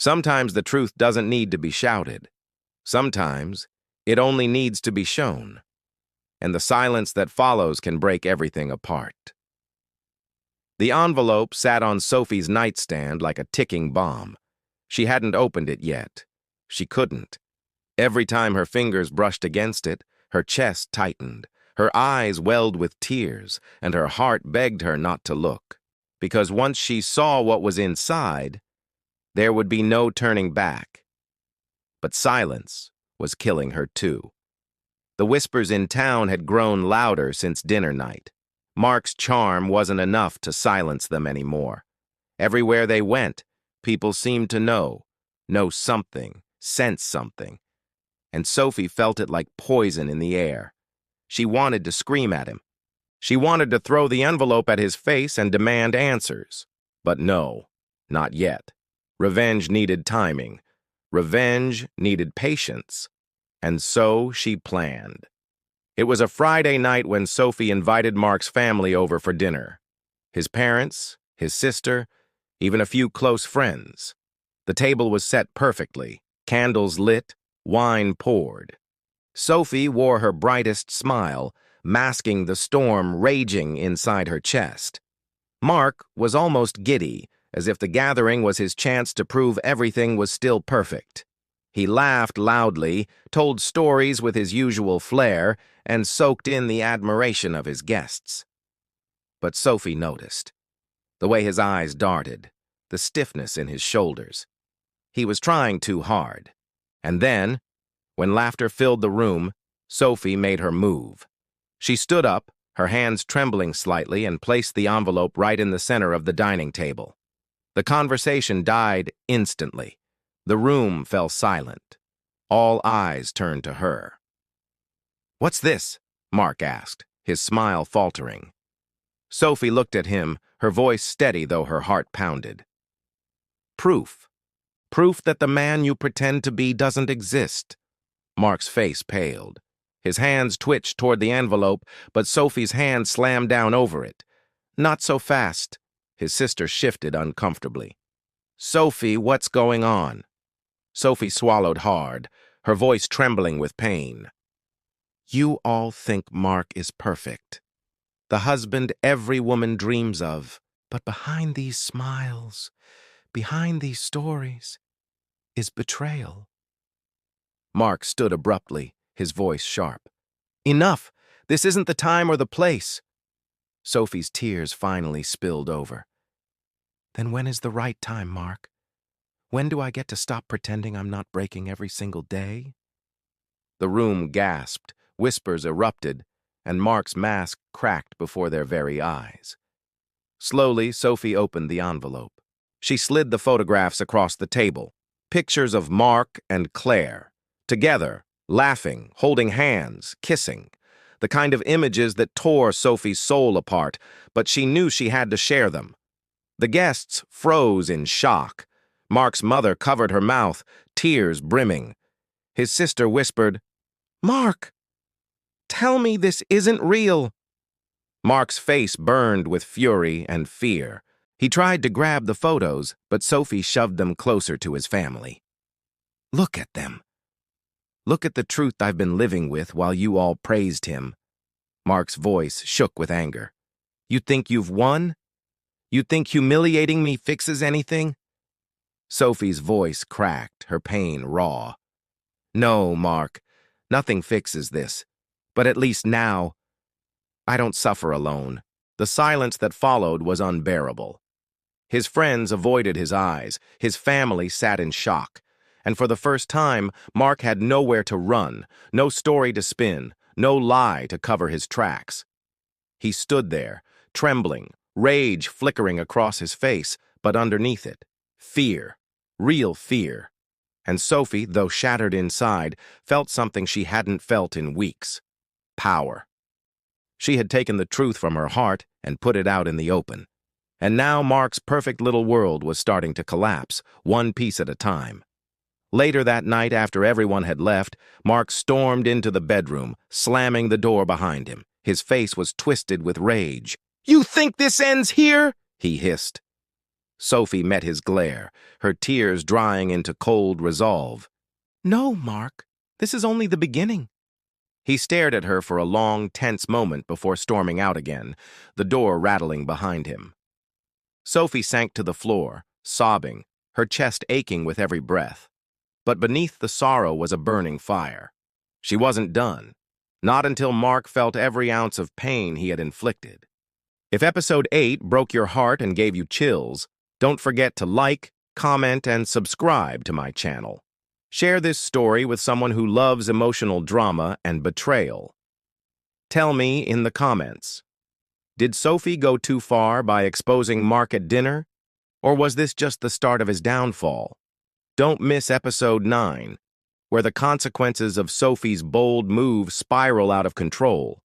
Sometimes the truth doesn't need to be shouted. Sometimes it only needs to be shown. And the silence that follows can break everything apart. The envelope sat on Sophie's nightstand like a ticking bomb. She hadn't opened it yet. She couldn't. Every time her fingers brushed against it, her chest tightened, her eyes welled with tears, and her heart begged her not to look. Because once she saw what was inside, there would be no turning back. But silence was killing her too. The whispers in town had grown louder since dinner night. Mark's charm wasn't enough to silence them anymore. Everywhere they went, people seemed to know something, sense something. And Sophie felt it like poison in the air. She wanted to scream at him. She wanted to throw the envelope at his face and demand answers. But no, not yet. Revenge needed timing. Revenge needed patience. And so she planned. It was a Friday night when Sophie invited Mark's family over for dinner. His parents, his sister, even a few close friends. The table was set perfectly, candles lit, wine poured. Sophie wore her brightest smile, masking the storm raging inside her chest. Mark was almost giddy, as if the gathering was his chance to prove everything was still perfect. He laughed loudly, told stories with his usual flair, and soaked in the admiration of his guests. But Sophie noticed. The way his eyes darted, the stiffness in his shoulders. He was trying too hard. And then, when laughter filled the room, Sophie made her move. She stood up, her hands trembling slightly, and placed the envelope right in the center of the dining table. The conversation died instantly. The room fell silent. All eyes turned to her. "What's this?" Mark asked, his smile faltering. Sophie looked at him, her voice steady though her heart pounded. "Proof. Proof that the man you pretend to be doesn't exist." Mark's face paled. His hands twitched toward the envelope, but Sophie's hand slammed down over it. "Not so fast." His sister shifted uncomfortably. "Sophie, what's going on?" Sophie swallowed hard, her voice trembling with pain. "You all think Mark is perfect. The husband every woman dreams of. But behind these smiles, behind these stories, is betrayal." Mark stood abruptly, his voice sharp. "Enough! This isn't the time or the place." Sophie's tears finally spilled over. "Then when is the right time, Mark? When do I get to stop pretending I'm not breaking every single day?" The room gasped, whispers erupted, and Mark's mask cracked before their very eyes. Slowly, Sophie opened the envelope. She slid the photographs across the table. Pictures of Mark and Claire, together, laughing, holding hands, kissing. The kind of images that tore Sophie's soul apart, but she knew she had to share them. The guests froze in shock. Mark's mother covered her mouth, tears brimming. His sister whispered, "Mark, tell me this isn't real." Mark's face burned with fury and fear. He tried to grab the photos, but Sophie shoved them closer to his family. "Look at them. Look at the truth I've been living with while you all praised him." Mark's voice shook with anger. "You think you've won? You think humiliating me fixes anything?" Sophie's voice cracked, her pain raw. "No, Mark, nothing fixes this. But at least now, I don't suffer alone." The silence that followed was unbearable. His friends avoided his eyes, his family sat in shock, and for the first time, Mark had nowhere to run, no story to spin, no lie to cover his tracks. He stood there, trembling, rage flickering across his face, but underneath it, fear, real fear. And Sophie, though shattered inside, felt something she hadn't felt in weeks: power. She had taken the truth from her heart and put it out in the open. And now Mark's perfect little world was starting to collapse, one piece at a time. Later that night, after everyone had left, Mark stormed into the bedroom, slamming the door behind him. His face was twisted with rage. "You think this ends here?" he hissed. Sophie met his glare, her tears drying into cold resolve. "No, Mark. This is only the beginning." He stared at her for a long, tense moment before storming out again, the door rattling behind him. Sophie sank to the floor, sobbing, her chest aching with every breath. But beneath the sorrow was a burning fire. She wasn't done, not until Mark felt every ounce of pain he had inflicted. If Episode 8 broke your heart and gave you chills, don't forget to like, comment, and subscribe to my channel. Share this story with someone who loves emotional drama and betrayal. Tell me in the comments, did Sophie go too far by exposing Mark at dinner? Or was this just the start of his downfall? Don't miss Episode 9, where the consequences of Sophie's bold move spiral out of control.